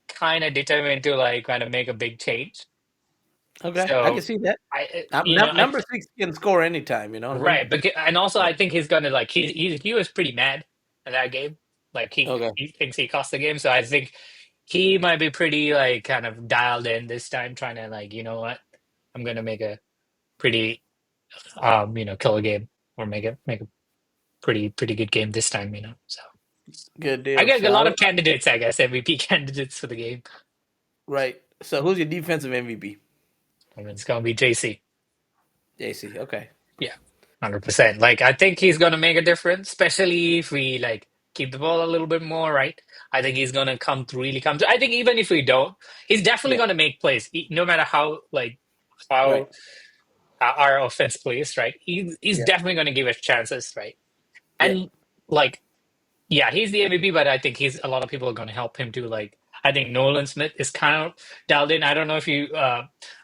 kind of determined to like kind of make a big change. Okay, I can So see that. I Number six can score anytime. You know what I mean? right, but and also Yeah. I think he's gonna like he was pretty mad in that game. Like Okay. he thinks he cost the game, so I think he might be pretty like kind of dialed in this time, trying to like what, I'm gonna make a pretty killer game, or make a pretty good game this time. So Good I deal. get So a lot of candidates, I guess, MVP candidates for the game. right. So who's your defensive MVP? I mean, it's gonna be JC. JC. Okay. Yeah, 100%. Like I think he's gonna make a difference, especially if we like keep the ball a little bit more, right? I think he's gonna really come through. I think even if we don't, he's definitely Yeah. gonna make plays, no matter how like Right. how our offense plays, right? He's Yeah. definitely gonna give us chances, right? Yeah. And like, yeah, he's the MVP, but I think he's a lot of people are going to help him too. Like, I think Nolan Smith is kind of dialed in. I don't know if you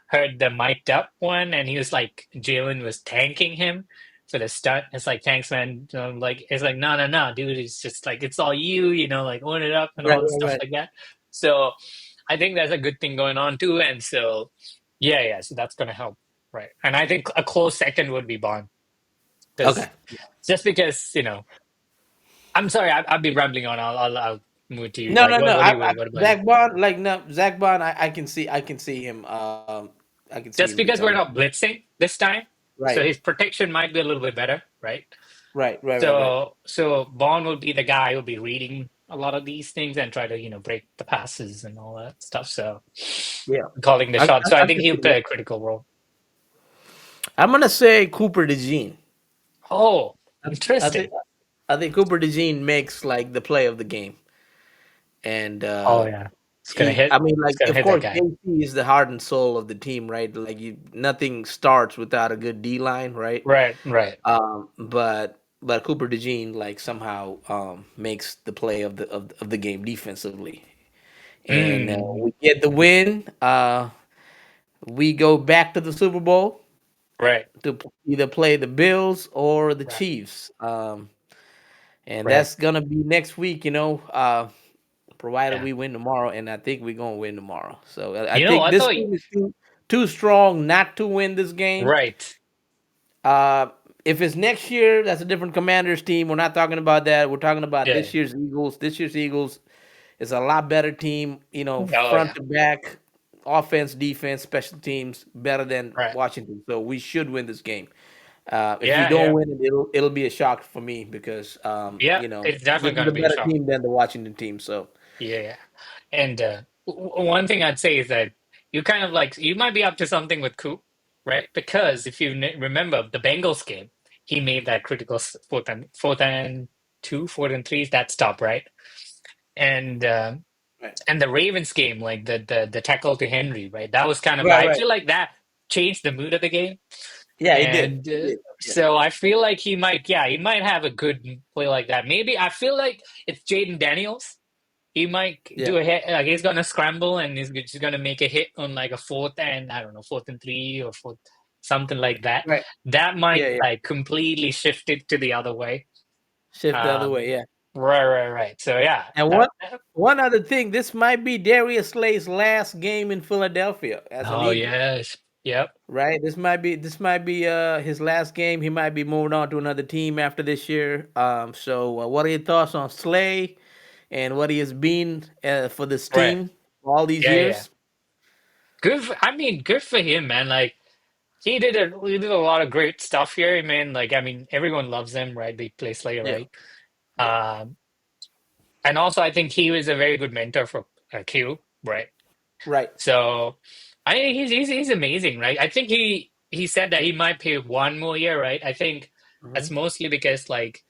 heard the mic'd up one, and he was like, Jalen was thanking him for the stunt. It's like, thanks, man. Like, it's like, no, no, no, dude. It's just like, it's all you, like, own it up and Right. all this Right. stuff Right. like that. So I think that's a good thing going on too. And so, yeah, yeah. So that's going to help. Right. And I think a close second would be Bond. Because Okay. just because, I'm sorry, I'll be rambling on. I'll move to you. No. Like, No. No. what about you? Zach Bond. Like no. Zach Bond. I can see. I can see him. I can see Just him because we're becoming. not blitzing this time. So Right. his protection might be a little bit better, right? Right. Right. Right. Right. So Bond will be the guy who'll be reading a lot of these things and try to, break the passes and all that stuff. So Yeah. calling the I, shot. I, So I I think can he'll see that. play a critical role. I'm gonna say Cooper DeJean. Oh, I, I think interesting. I think Cooper DeJean makes like the play of the game, and Oh yeah. It's gonna he. hit. I mean, It's like gonna of hit that course, guy. JC is the heart and soul of the team, right? Like nothing starts without a good D line, right? Right, right. But Cooper DeJean like somehow makes the play of the game defensively, and Mm, we get the win. We go back to the Super Bowl right, to either play the Bills or the right, Chiefs. And right. that's gonna be next week, provided Yeah. we win tomorrow, and I think we're gonna win tomorrow. So I You know, think I this thought team is too strong not to win this game. right. Uh, if it's next year, that's a different Commanders team. We're not talking about that. We're talking about Yeah. this year's Eagles. This year's Eagles is a lot better team. Oh Front yeah. to back, offense, defense, special teams, better than Right. Washington. So we should win this game. If we Yeah, don't yeah. win it, it'll be a shock for me because Yeah, it's this definitely is gonna a be a better shock. team than the Washington team. So Yeah, yeah. And one thing I'd say is that you kind of like you might be up to something with Coop, right? Because if you remember the Bengals game, he made that critical fourth and two, fourth and threes that stop, right? And right, and the Ravens game, like the tackle to Henry, right? That was kind of right, I right. feel like that changed the mood of the game. Yeah, he did. And He did. Yeah, so I feel like he might have a good play like that. Maybe I feel like it's Jayden Daniels. He might yeah. do a hit, like he's gonna scramble and he's just gonna make a hit on like a fourth and I don't know, fourth and three or fourth something like that. Right. That Yeah, might yeah. like completely shift it to the other way. Shift the other Um, way. Yeah. right, right, right. So yeah, And one other thing, this might be Darius Slay's last game in Philadelphia as an oh Eagle. yes, yep, Right. This might be his last game. He might be moving on to another team after this year. So what are your thoughts on Slay and what he has been for this right, team all these yeah, yeah. years? I mean, good for him, man. Like he did a lot of great stuff here, man. Like I mean, everyone loves him, right? They play Slayer, Yeah. right? Yeah. Um, and also I think he was a very good mentor for Q, right? Right. So I think he's amazing, right? I think he said that he might pay one more year, right? I think Hmm. that's mostly because like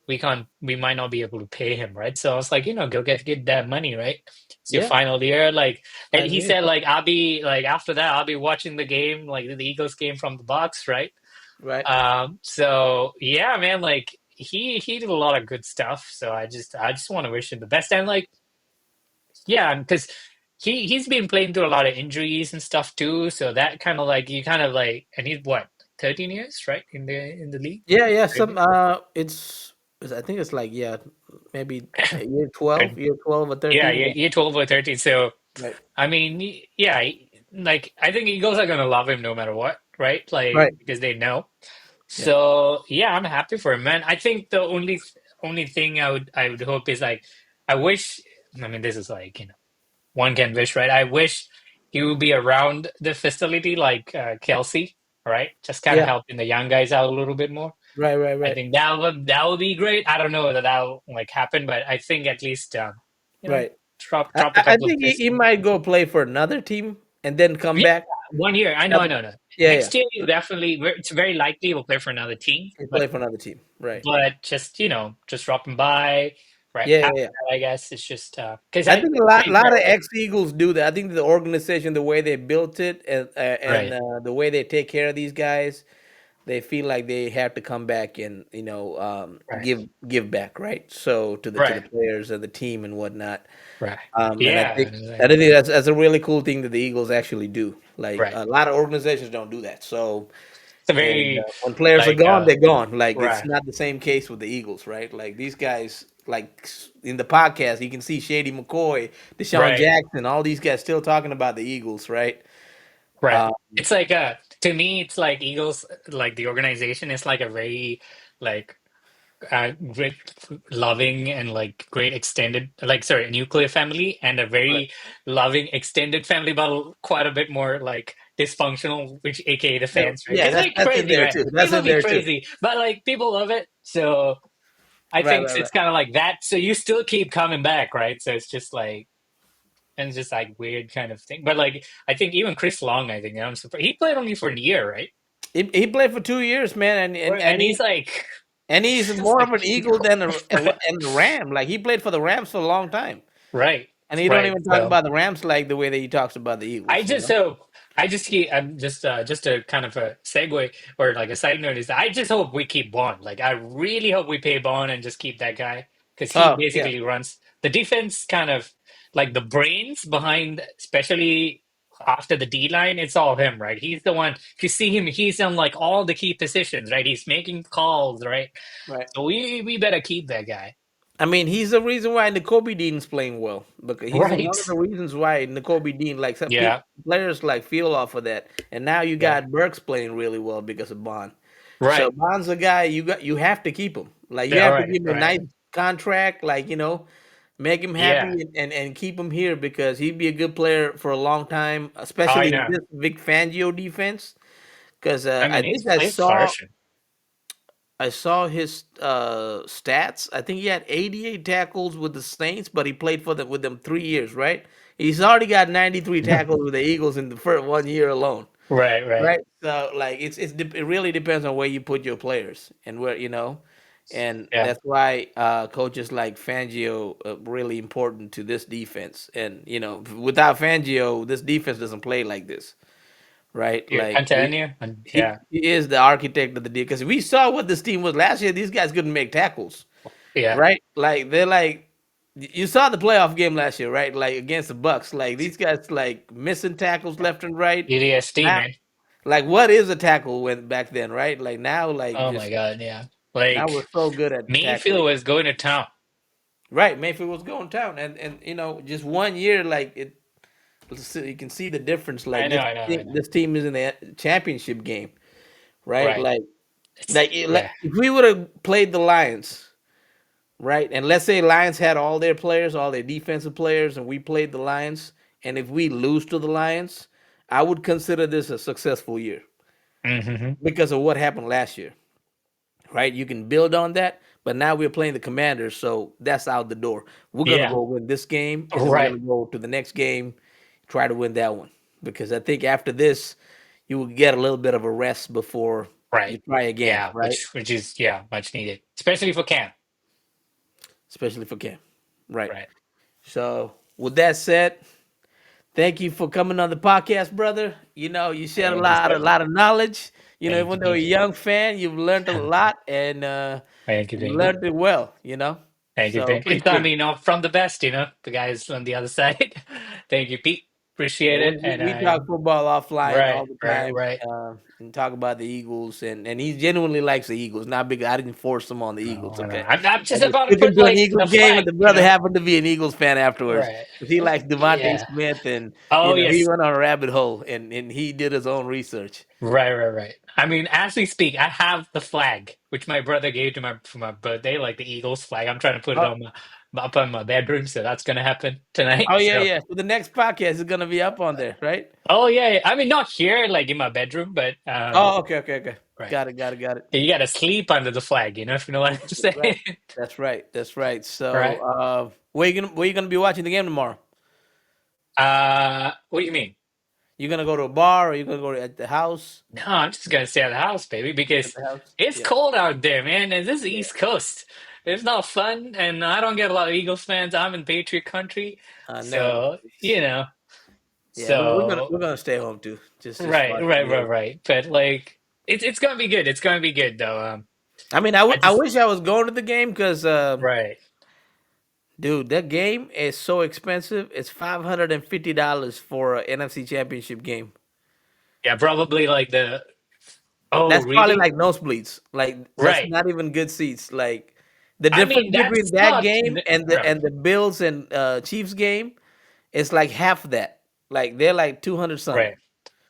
we might not be able to pay him, right? So I was like, go get that money, right? It's your Yeah. final year, like, and Final he year. said like I'll be like after that I'll be watching the game, like the Eagles game from the box, right? Right. So yeah, man, like he did a lot of good stuff. So I just want to wish him the best, and like yeah, because he's been playing through a lot of injuries and stuff too. So that kind of like you kind of like, and he's what 13 years, right, in the league. Yeah. Yeah. Some. 13? I think it's like yeah, maybe And year 12 or yeah, 13. Yeah. year 12 or 13. So Right. I mean, yeah, like I think Eagles are gonna love him no matter what, right? Like Right. because they know. Yeah. So yeah, I'm happy for him, man. I think the only thing I would hope is like I wish. I mean, this is like one can wish, right? I wish he would be around the facility like Kelsey, right? Just kind of Yeah. helping the young guys out a little bit more. Right. Right. I Right. think that would be great. I don't know whether that'll like happen, but I think at least you know Right. I, drop a I I couple of think he assists. might go play for another team and then come Yeah, back. 1 year. I know, Uh, I know, no. Yeah. Yeah. Next year, you definitely. It's very likely he'll play for another team, He but play for another team. Right. just just dropping by right Yeah. after Yeah. Yeah. that. I guess it's just because I I think a lot, played lot there, of right? ex Eagles do that. I think the organization, the way they built it, and Right, the way they take care of these guys, they feel like they have to come back and right, give back, right? So to the right, players and the team and whatnot. right. And I Yeah, think and, I think that's a really cool thing that the Eagles actually do. Like right. a lot of organizations don't do that. So It's a and very when players are like gone, they're gone. Like it's right, not the same case with the Eagles, right? Like these guys, like in the podcast, you can see Shady McCoy, Deshaun right, Jackson, all these guys still talking about the Eagles, right? right. Um, It's like to me, it's like Eagles, like the organization is like a very like great loving and like great extended like sorry nuclear family and a right, very loving extended family but quite a bit more like dysfunctional, which aka the Yeah, fans, right? yeah, Because like that's in crazy, there right? too. That's People in be there too. crazy, but like people love it. So I Right, think right, it's right. kind of like that. So you still keep coming back, right? So it's just like, and it's just like weird kind of thing. But like I think even Chris Long, I think I'm surprised he played only for a year, right? He played for 2 years, man, And he's like, and he's it's more of like, an Eagle than and the Ram. Like he played for the Rams for a long time, right, and he don't right. even talk So about the Rams like the way that he talks about the I Eagles. You just know? hope. I just keep. I'm just a kind of a segue or like a side note is that I just hope we keep Bond. Like I really hope we pay Bond and just keep that guy because he Oh yeah, basically runs the defense, kind of like the brains behind, especially after the D line. It's all him, right? He's the one. If you see him, he's on like all the key positions, right? He's making calls, right? right. So we better keep that guy, I mean, he's the reason why N'Kobe Dean's playing well because he's one of right? the reasons why N'Kobe Dean, like some people, Yeah, players like feel off of that, and now you yeah, got Burks playing really well because of Bond. So right. Bond's a guy you have to keep him. Like you Yeah, have to right, give him a right. nice contract, like make him happy Yeah, and keep him here because he'd be a good player for a long time, I especially in know. this Vic Fangio defense. Because I I mean, he's think I played saw Carson. his stats. I think he had 88 tackles with the Saints, but he played for them with them 3 years, right? He's already got 93 tackles with the Eagles in the first 1 year alone, Right, right. right? So like it really depends on where you put your players and where and Yeah. that's why coaches like Fangio are really important to this defense. And without Fangio, this defense doesn't play like this, right? Yeah, Like I'm telling you. And he, yeah. he is the architect of the deal because we saw what this team was last year. These guys couldn't make tackles, Yeah. right? Like they're like you saw the playoff game last year, right? Like against the Bucks, like these guys like missing tackles left and right. EDSD, Now, man. like what is a tackle when back then, right? Like now, like Oh my just God, yeah. now we're Like so good at Mayfield tackling. was going to town. Right, Mayfield was going down, and just 1 year, like you can see the difference. I Like know, I know, I know. this team is in the championship game, right? Right. Like It's yeah. if we would have played the Lions, right, and let's say Lions had all their players, all their defensive players, and we played the Lions, and if we lose to the Lions, I would consider this a successful year Mm-hmm. because of what happened last year, right? You can build on that, but now we're playing the Commanders, so that's out the door. We're gonna Yeah. go win this game, and then we're Right. gonna go to the next game, try to win that one, because I think after this, you will get a little bit of a rest before you Right. try again, Yeah. right? Which is yeah, much needed, especially for Cam. Especially for Cam, right? Right. So with that said, thank you for coming on the podcast, brother. You shared a Thank you, lot, a sir. lot of knowledge. Thank you. Even though Thank you're you. a young fan, you've learned a lot, and Thank you. you Thank you. learned it well. Thank you. So Thank you. It's, I appreciate it. mean, from the best, the guys on the other side. Thank you, Pete. Yeah, Appreciate it. And we I talk football offline right, all the right, time, right. and talk about the Eagles, and he genuinely likes the Eagles. Not because I didn't force him on the No, Eagles. I know. Okay, I'm I just just about to took him put to an like the Eagles game, and flag, the brother happened to be an Eagles fan afterwards Right. because he likes Devontae Yeah. Smith, and Oh he yes. went on a rabbit hole, and he did his own research. Right, right, right. I mean, as we speak, I have the flag which my brother gave to my for my birthday, like the Eagles flag. I'm trying to put it Oh, on up on my bedroom, so that's gonna happen tonight. oh yeah, So, yeah. So the next podcast is gonna be up on there, right? oh yeah, yeah. I mean, not here, like in my bedroom, but Oh, okay, okay, okay. right. Got it, got it, got it. You gotta sleep under the flag, if you know what I'm That's right. saying. That's right. That's right. So, Right. where you gonna be watching the game tomorrow? What do you mean? You gonna go to a bar or you gonna go at the house? No, I'm just gonna stay at the house, baby, At because the house? it's Yeah. cold out there, man. And this is the Yeah. East Coast. It's not fun, and I don't get a lot of Eagles fans. I'm in Patriot country, I know. so you know. Yeah, we're gonna So we're gonna stay home too. Just right, watch the right, right, game. right. But like, it's gonna be good. It's gonna be good, though. I mean, I I just wish I was going to the game because, right, dude, that game is so expensive. It's $550 for a NFC Championship game. yeah, probably like the. Oh, That's probably really? like nosebleeds. Like that's Right. not even good seats. Like the I difference mean, between that's that not game and the right. and the Bills and Chiefs game is like half that. Like they're like 200 something. Right.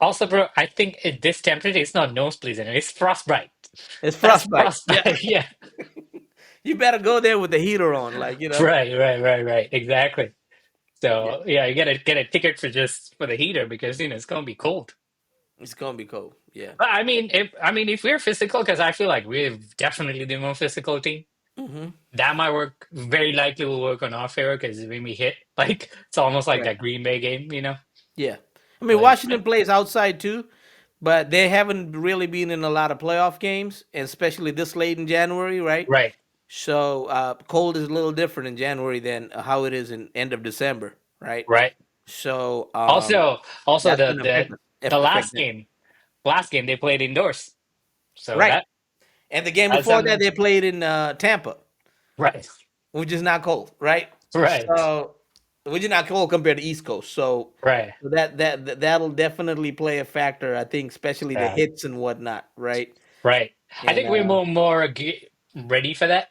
Also, bro, I think at this temperature, it's not nosebleeds anymore. It's frostbite. It's That's frostbite. Yeah. frostbite. Yeah. You better go there with the heater on, Right, right, right, right. Exactly. Yeah. So yeah, you gotta get a ticket for just for the heater because it's gonna be cold. It's gonna be cold. Yeah. But I mean, if we're physical, because I feel like we're definitely the more physical team. Hmm. That might work. Very likely will work on our favor because when we hit, like it's almost like Right. that Green Bay game, you know. Yeah. I mean, Like, Washington plays outside too, but they haven't really been in a lot of playoff games, and especially this late in January, right? right, So cold is a little different in January than how it is in end of December, right? right. So Also that's the gonna the the affect last them, game, last game they played indoors, so right? that And the game that's before that that, they mentioned. played in Tampa, Right, which is not cold, right? right, So which is not cold compared to East Coast. So right. that'll definitely play a factor. I think, especially the Yeah, hits and whatnot, right? right. I And think we're ready for that.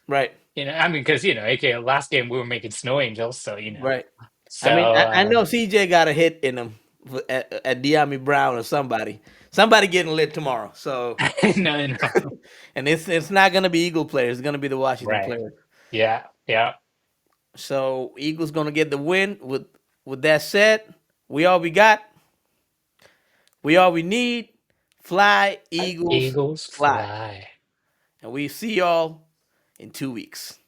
right, I mean, because okay, last game we were making snow angels, so right. I so mean, I know CJ got a hit in him at De'Ami Brown or somebody. Somebody getting lit tomorrow. So, no, no, and it's not gonna be Eagle players. It's gonna be the Washington right. players. Yeah, yeah. So Eagles gonna get the win. With that said, we all we got. We all we need. Fly Eagles, Eagles fly. fly. And we see y'all in 2 weeks.